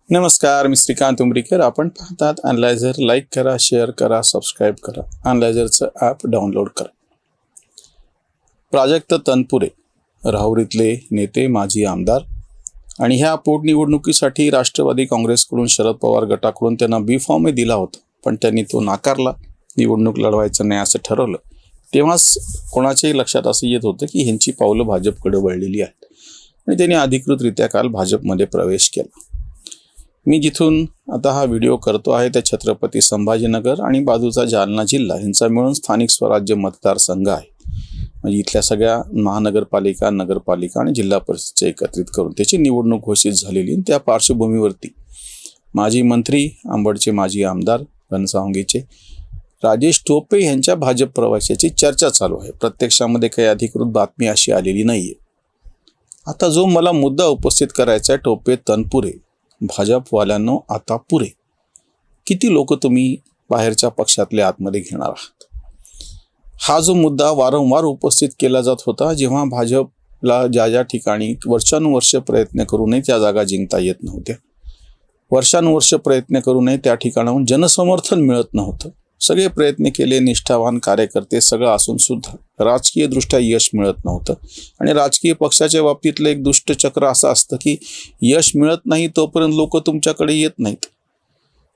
नमस्कार, मी श्रीकांत उमरीकर. आपण पाहतात अनलायझर. लाईक करा, शेअर करा, सबस्क्राईब करा. अनलायझरचं ॲप डाउनलोड करा. प्राजक्त तनपुरे राहुरीतले नेते, माजी आमदार आणि ह्या पोटनिवडणुकीसाठी राष्ट्रवादी काँग्रेसकडून शरद पवार गटाकडून त्यांना बी फॉर्मही दिला होता, पण त्यांनी तो नाकारला. निवडणूक लढवायचं नाही असं ठरवलं. तेव्हाच कोणाच्याही लक्षात असं येत होतं की ह्यांची पावलं भाजपकडे वळलेली आहेत आणि त्यांनी अधिकृतरित्या काल भाजपमध्ये प्रवेश केला. मी जिथून आता हा व्हिडिओ करतो आहे त्या छत्रपती संभाजीनगर आणि बाजूचा जालना जिल्हा यांचा मिळून स्थानिक स्वराज्य मतदारसंघ आहे. म्हणजे इथल्या सगळ्या महानगरपालिका, नगरपालिका आणि जिल्हा परिषदचे एकत्रित करून त्याची निवडणूक घोषित झालेली. त्या पार्श्वभूमीवरती माजी मंत्री, अंबडचे माजी आमदार, घनसावंगीचे राजेश टोपे यांच्या भाजप प्रवेशाची चर्चा चालू आहे. प्रत्यक्षामध्ये काही अधिकृत बातमी अशी आलेली नाहीये. आता जो मला मुद्दा उपस्थित करायचा आहे, टोपे तनपुरे भाजपवाल्यांनो आता पुरे. किती लोक तुम्ही बाहेरच्या पक्षातले आतमध्ये घेणार आहात? हा जो मुद्दा वारंवार उपस्थित केला जात होता, जेव्हा भाजपला ज्या ठिकाणी वर्षानुवर्ष प्रयत्न करूनही त्या जागा जिंकता येत नव्हत्या, वर्षानुवर्ष प्रयत्न करूनही त्या ठिकाणाहून जनसमर्थन मिळत नव्हतं. सगळे प्रयत्न केले, निष्ठावान कार्यकर्ते सगळं असून सुद्धा राजकीय दृष्ट्या यश मिळत नव्हतं. आणि राजकीय पक्षाच्या बाबतीतलं एक दुष्ट चक्र असं असतं की यश मिळत नाही तोपर्यंत लोक तुमच्याकडे येत नाहीत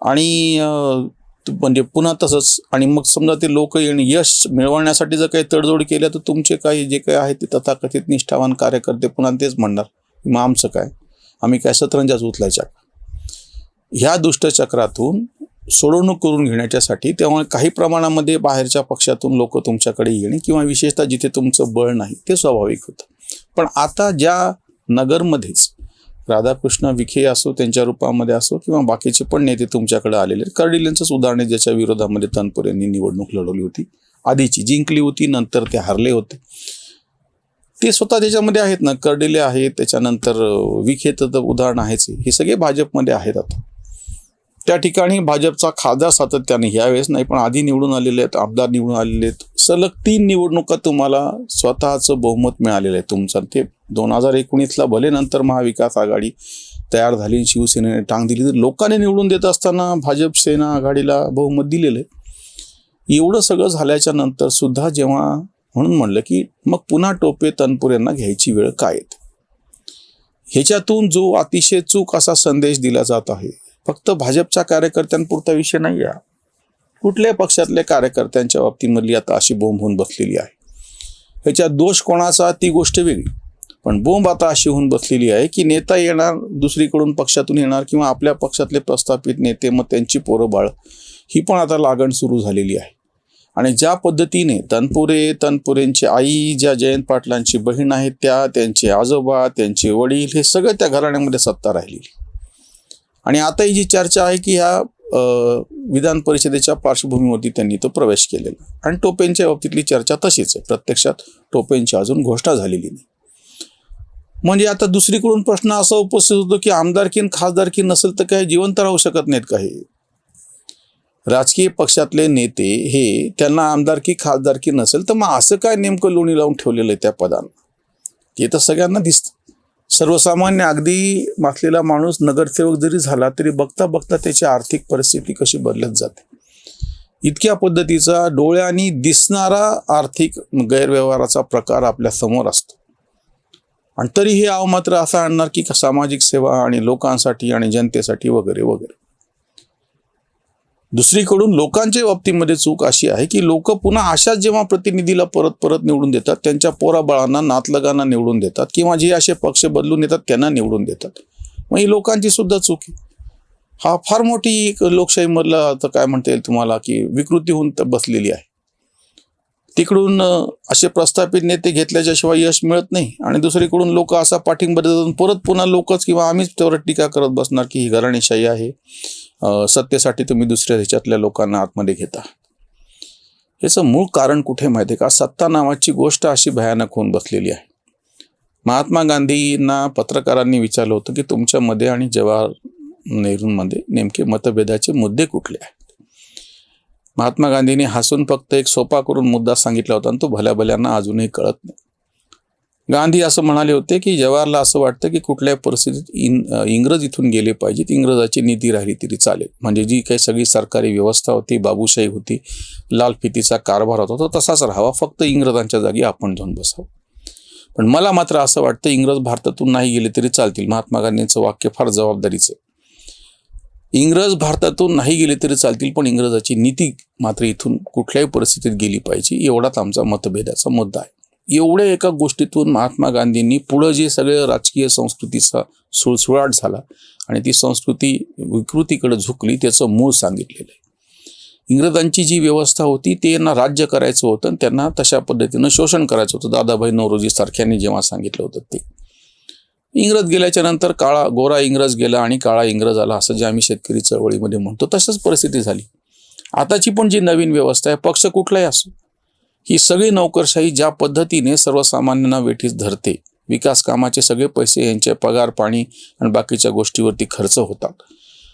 आणि म्हणजे पुन्हा तसंच. आणि मग समजा ते लोक यश मिळवण्यासाठी जर काही तडजोड केल्या तर तुमचे काही जे काही आहे ते तथाकथित निष्ठावान कार्यकर्ते पुन्हा तेच म्हणणार, मग आमचं काय, आम्ही काय सतरंजाच उचलायच्या. ह्या दुष्टचक्रातून सोडवणूक करून घेण्याच्यासाठी तेव्हा काही प्रमाणामध्ये बाहेरच्या पक्षातून लोक तुमच्याकडे येणे किंवा विशेषतः जिथे तुमचं बळ नाही ते स्वाभाविक होतं. पण आता ज्या नगरमध्येच राधाकृष्ण विखे असो, त्यांच्या रूपामध्ये असो, किंवा बाकीचे पण नेते तुमच्याकडे आलेले, कर्डिलेंचंच उदाहरण ज्याच्या विरोधामध्ये तनपुरेंनी निवडणूक लढवली होती, आधीची जिंकली होती, नंतर ते हारले होते, ते स्वतः त्याच्यामध्ये आहेत ना. कर्डिले आहेत, त्याच्यानंतर विखे तर उदाहरण आहेच. हे सगळे भाजपमध्ये आहेत. आता त्या ठिकाणी भाजपचा खासदार सातत्याने, यावेळेस नाही पण आधी निवडून आलेले आहेत, आमदार निवडून आलेले आहेत. सलग 3 निवडणुका तुम्हाला स्वतःचं बहुमत मिळालेलं आहे तुमचं. ते 2019ला भले नंतर महाविकास आघाडी तयार झाली, शिवसेनेने टांग दिली, तर लोकांनी निवडून देत असताना भाजप सेना आघाडीला बहुमत दिलेलं आहे. एवढं सगळं झाल्याच्या नंतर सुद्धा जेव्हा म्हणून म्हणलं की मग पुन्हा टोपे तनपुरेंना घ्यायची वेळ काय येते. ह्याच्यातून जो अतिशय चूक असा संदेश दिला जात आहे, फक्त भाजपच्या कार्यकर्त्यांपुरता विषय नाही आहे, कुठल्याही पक्षातल्या कार्यकर्त्यांच्या बाबतीमधली आता अशी बोंब होऊन बसलेली आहे. ह्याच्यात दोष कोणाचा ती गोष्ट वेगळी, पण बोंब आता अशी होऊन बसलेली आहे की नेता येणार, दुसरीकडून पक्षातून येणार किंवा आपल्या पक्षातले प्रस्थापित नेते, मग त्यांची पोरं बाळ, ही पण आता लागण सुरू झालेली आहे. आणि ज्या पद्धतीने तनपुरेंची आई, ज्या जयंत पाटलांची बहीण आहे त्या, त्यांचे आजोबा, त्यांचे वडील, हे सगळं त्या घराण्यामध्ये सत्ता राहिलेली. आणि आता ही जी चर्चा आहे की ह्या विधान परिषदेच्या पार्श्वभूमीवरती त्यांनी तो प्रवेश केलेला. आणि टोपेंच्या बाबतीतली चर्चा तशीच आहे. प्रत्यक्षात टोपेंची अजून घोषणा झालेली नाही. म्हणजे आता दुसरीकडून प्रश्न असा उपस्थित होतो की आमदारकी खासदारकी नसेल तर काय जिवंत राहू शकत नाहीत का हे राजकीय पक्षातले नेते? हे त्यांना आमदारकी खासदारकी नसेल तर मग असं काय नेमकं लोणी लावून ठेवलेलं आहे त्या पदांना? ते तर सगळ्यांना दिसतं. सर्वसामान्य अगदी मासलेला माणूस नगरसेवक जरी झाला तरी बघता बघता त्याची आर्थिक परिस्थिती कशी बदलत जाते. इतक्या पद्धतीचा डोळ्यांनी दिसणारा आर्थिक गैरव्यवहाराचा प्रकार आपल्या समोर असतो. आणि तरी हे आव मात्र असं आणणार की सामाजिक सेवा आणि लोकांसाठी आणि जनतेसाठी वगैरे वगैरे. दुसरीकडून लोकांच्या बाबतीमध्ये चूक अशी आहे की लोक पुन्हा अशाच जेव्हा प्रतिनिधीला परत परत निवडून देतात, त्यांच्या पोराबाळांना, नातलगांना निवडून देतात किंवा जे असे पक्ष बदलून येतात त्यांना निवडून देतात. मग ही लोकांची सुद्धा चूक आहे. हा फार मोठी लोकशाहीमधला आता काय म्हणता येईल तुम्हाला की विकृती होऊन बसलेली आहे. तिकडून असे प्रस्थापित नेते घेतल्याच्या शिवाय यश मिळत नाही आणि दुसरीकडून लोक असा पाठिंबा देतात, परत पुन्हा लोकच किंवा आम्हीच त्यावर टीका करत बसणार की ही घराणेशाही आहे, सत्तेसाठी तुम्ही दुसऱ्या ह्याच्यातल्या लोकांना आतमध्ये घेता. याचं मूळ कारण कुठे माहिती आहे का? सत्ता नावाची गोष्ट अशी भयानक होऊन बसलेली आहे. महात्मा गांधींना पत्रकारांनी विचारलं होतं की तुमच्यामध्ये आणि जवाहर नेहरूंमध्ये नेमके मतभेदाचे मुद्दे कुठले आहेत? महात्मा गांधींनी हसून फक्त एक सोपा करून मुद्दा सांगितला होता आणि तो भल्या भल्यांना अजूनही कळत नाही. गांधी असं म्हणाले होते की जवाहरला असं वाटतं की कुठल्याही परिस्थितीत इंग्रज इथून गेले पाहिजेत, इंग्रजाची नीती राहिली तरी चालेल. म्हणजे जी काही सगळी सरकारी व्यवस्था होती, बाबूशाही होती, लालफितीचा कारभार होता, तो तसाच राहावा, फक्त इंग्रजांच्या जागी आपण जाऊन बसावं. पण मला मात्र असं वाटतं इंग्रज भारतातून नाही गेले तरी चालतील. महात्मा गांधींचं वाक्य फार जबाबदारीचं आहे. इंग्रज भारतातून नाही गेले तरी चालतील, पण इंग्रजाची नीती मात्र इथून कुठल्याही परिस्थितीत गेली पाहिजे, एवढाच आमचा मतभेदाचा मुद्दा आहे. एवढ्या एका गोष्टीतून महात्मा गांधींनी पुढं जे सगळं राजकीय संस्कृतीचा सुळसुळाट झाला आणि ती संस्कृती विकृतीकडे झुकली, त्याचं मूळ सांगितलेलं आहे. इंग्रजांची जी व्यवस्था होती त्यांना राज्य करायचं होतं आणि त्यांना तशा पद्धतीनं शोषण करायचं होतं. दादाभाई नौरोजी सारख्यांनी जेव्हा सांगितलं होतं ते. इंग्रज गेल्याच्या नंतर गोरा इंग्रज गेला आणि काळा इंग्रज आला, असं जे आम्ही शेतकरी चळवळीमध्ये म्हणतो, तशाच परिस्थिती झाली. आताची पण जी नवीन व्यवस्था आहे, पक्ष कुठलाही असो, ही सगळी नोकरशाही ज्या पद्धतीने सर्वसामान्यांना वेठीस धरते, विकास कामाचे सगळे पैसे यांचे पगार पाणी आणि बाकीच्या गोष्टीवरती खर्च होतात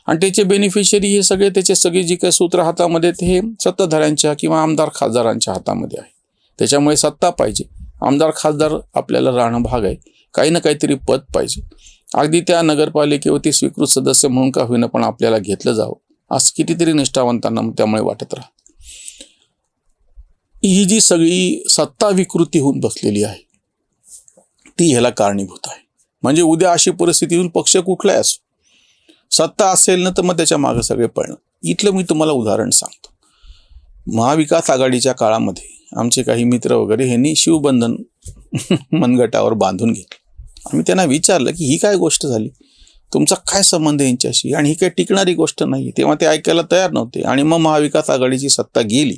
आणि त्याचे बेनिफिशियरी हे सगळे, त्याचे सगळे जी काही सूत्र हातामध्ये ते हे सत्ताधाऱ्यांच्या किंवा आमदार खासदारांच्या हातामध्ये आहे. त्याच्यामुळे सत्ता पाहिजे, आमदार खासदार आपल्याला राहणं भाग आहे, काही ना काहीतरी पद पाहिजे. अगदी त्या नगरपालिकेवरती स्वीकृत सदस्य म्हणून का होईना पण आपल्याला घेतलं जावं, असं कितीतरी निष्ठावंतांना त्यामुळे वाटत राहतं. ही जी सगळी सत्ता विकृती होऊन बसलेली आहे ती ह्याला कारणीभूत आहे. म्हणजे उद्या अशी परिस्थिती येऊन पक्ष कुठलाही असो, सत्ता असेल ना तर मग त्याच्या मागे सगळे पळणं. इथलं मी तुम्हाला उदाहरण सांगतो. महाविकास आघाडीच्या काळामध्ये आमचे काही मित्र वगैरे ह्यांनी शिवबंधन मनगटावर बांधून घेतलं. आम्ही त्यांना विचारलं की ही काय गोष्ट झाली, तुमचा काय संबंध यांच्याशी, आणि ही काही टिकणारी गोष्ट नाही. तेव्हा ते ऐकायला तयार नव्हते आणि मग महाविकास आघाडीची सत्ता गेली.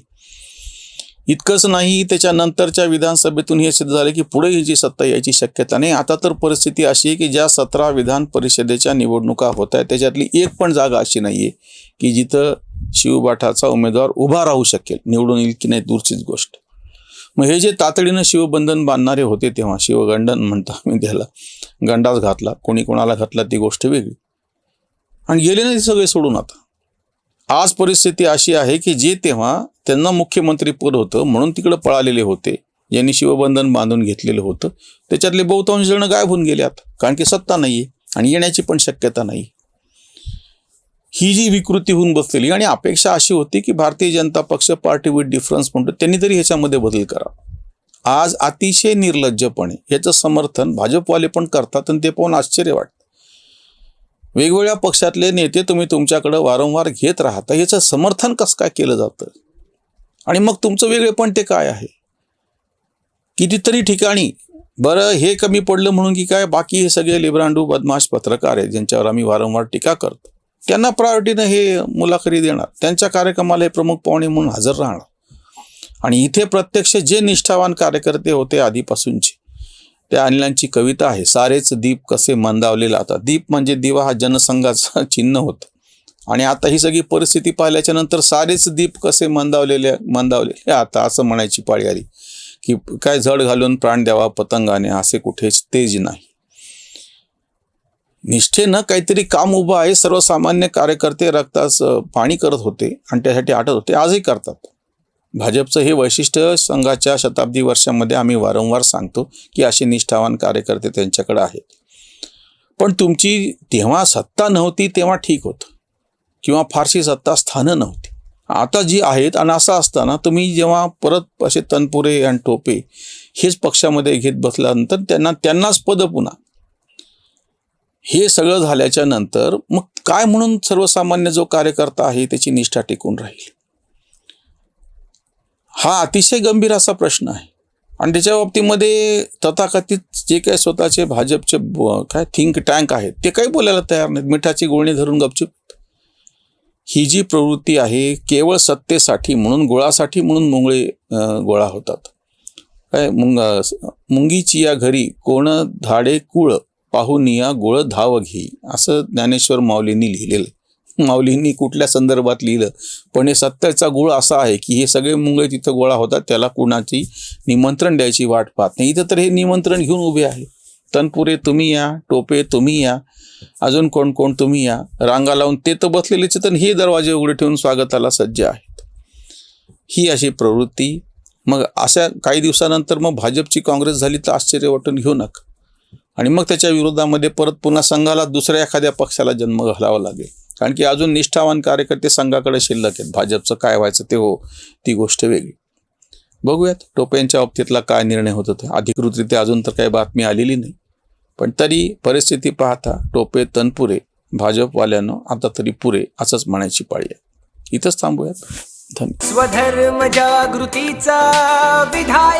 इतकंच नाही, त्याच्यानंतरच्या विधानसभेतून हे सिद्ध झालं की पुढे ही जी सत्ता यायची शक्यता नाही. आता तर परिस्थिती अशी आहे की ज्या 17 विधान परिषदेच्या निवडणुका होत आहेत त्याच्यातली एक पण जागा अशी नाही आहे की जिथं शिवबाठाचा उमेदवार उभा राहू शकेल. निवडून येईल की नाही दूरचीच गोष्ट. मग हे जे तातडीनं शिवबंधन बांधणारे होते, तेव्हा शिवगंडन म्हणतो आम्ही त्याला, गंडाच घातला, कोणी कोणाला घातला ती गोष्ट वेगळी, आणि गेले ना ते सगळे सोडून. आता आज परिस्थिती अशी आहे की जे तेव्हा त्यांना मुख्यमंत्री पद होतं म्हणून तिकडे पळालेले होते, ज्यांनी शिवबंधन बांधून घेतलेलं होतं, त्याच्यातले बहुतांश जण गायब होऊन गेले आता, कारण की सत्ता नाहीये आणि येण्याची पण शक्यता नाही. ही जी विकृती होऊन बसलेली, आणि अपेक्षा अशी होती की भारतीय जनता पक्ष, पार्टी विथ डिफरन्स म्हणतो, त्यांनी तरी ह्याच्यामध्ये बदल करावा. आज अतिशय निर्लज्जपणे ह्याचं समर्थन भाजपवाले पण करतात आणि ते पाहून आश्चर्य वाटतं. वेगवेगळ्या पक्षातले नेते तुम्ही तुमच्याकडे वारंवार घेत राहता, याचं समर्थन कसं काय केलं जातं, आणि मग तुमचं वेगळेपण ते काय आहे. कितीतरी ठिकाणी बरं हे कमी पडलं म्हणून की काय, बाकी हे सगळे लिब्रांडू बदमाश पत्रकार आहेत ज्यांच्यावर आम्ही वारंवार टीका करतो, त्यांना प्रायोरिटीनं हे मुलाखती देणार, त्यांच्या कार्यक्रमाला हे प्रमुख पाहुणे म्हणून हजर राहणार. आणि इथे प्रत्यक्ष जे निष्ठावान कार्यकर्ते होते आधीपासूनचे, त्या अनिलांची कविता आहे, सारेच दीप कसे मंदावले आता. दीप म्हणजे दिवा हा जनसंघाचं चिन्ह होतं, आणि आता ही सगळी परिस्थिती पाहिल्याच्या नंतर सारेच दीप कसे मंदावलेले आता असं म्हणायची पाळी आली की काय झड घालून प्राण द्यावा पतंगाने, असे कुठेच तेज नाही. निष्ठेनं काहीतरी काम उभं आहे. सर्वसामान्य कार्यकर्ते रक्तास पाणी करत होते आणि त्यासाठी आटत होते, आजही करतात. भाजपचं हे वैशिष्ट्य संघाच्या शताब्दी वर्षामध्ये आम्ही वारंवार सांगतो की असे निष्ठावान कार्यकर्ते त्यांच्याकडे आहेत. पण तुमची तेव्हा सत्ता नव्हती तेव्हा ठीक होतं, किंवा फारशी सत्ता स्थानं नव्हती. आता जी आहेत, आणि असं असताना तुम्ही जेव्हा परत असे तनपुरे आणि टोपे हेच पक्षामध्ये घेत बसल्यानंतर त्यांनाच पद पुन्हा, हे सगळं झाल्याच्या नंतर मग काय म्हणून सर्वसामान्य जो कार्यकर्ता आहे त्याची निष्ठा टिकून राहील, हा अतिशय गंभीर असा प्रश्न आहे. आणि त्याच्या बाबतीमध्ये तथाकथित जे काही स्वतःचे भाजपचे काय थिंक टँक आहेत ते काही बोलायला तयार नाहीत, मिठाची गुळणी धरून गपचूप. ही जी प्रवृत्ती आहे केवळ सत्तेसाठी म्हणून, गुळासाठी म्हणून मुंगळे गोळा होतात. काय मुंगीची या घरी कोण धाडे कुळ, पाहुनिया गोळ धाव घे, असं ज्ञानेश्वर माऊलींनी लिहिलेलं. माऊलींनी कुठल्या संदर्भात लिहिलं, पण हे सत्याचा गुळ असा आहे की हे सगळे मुंगळे तिथं गोळा होतात, त्याला कुणाची निमंत्रण द्यायची वाट पाहत नाही. इथं तर हे निमंत्रण घेऊन उभे आहे. तनपुरे तुम्ही या, टोपे तुम्ही या, अजून कोण कोण तुम्ही या, रांगा लावून ते तर बसलेलेच तर हे दरवाजे उघडे ठेवून स्वागताला सज्ज आहेत. ही अशी प्रवृत्ती मग अशा काही दिवसानंतर मग भाजपची काँग्रेस झाली तर आश्चर्य वाटून घेऊ नका. आणि मग त्याच्या विरोधामध्ये परत पुन्हा संघाला दुसऱ्या एखाद्या पक्षाला जन्म घालावा लागेल. कारण की अजून निष्ठावान कार्यकर्ते संघाकडे शिल्लक आहेत. भाजपचं काय व्हायचं ते हो, ती गोष्ट वेगळी. बघूयात टोपे यांच्या बाबतीतला काय निर्णय होत होता. अधिकृतरित्या अजून तर काही बातमी आलेली नाही, पण तरी परिस्थिती पाहता टोपे तनपुरे भाजपवाल्यांना आता तरी पुरे असंच म्हणायची पाळी आहे. इथंच थांबूयात. धन्यवाद. स्वधर्म जागृतीचा विधायक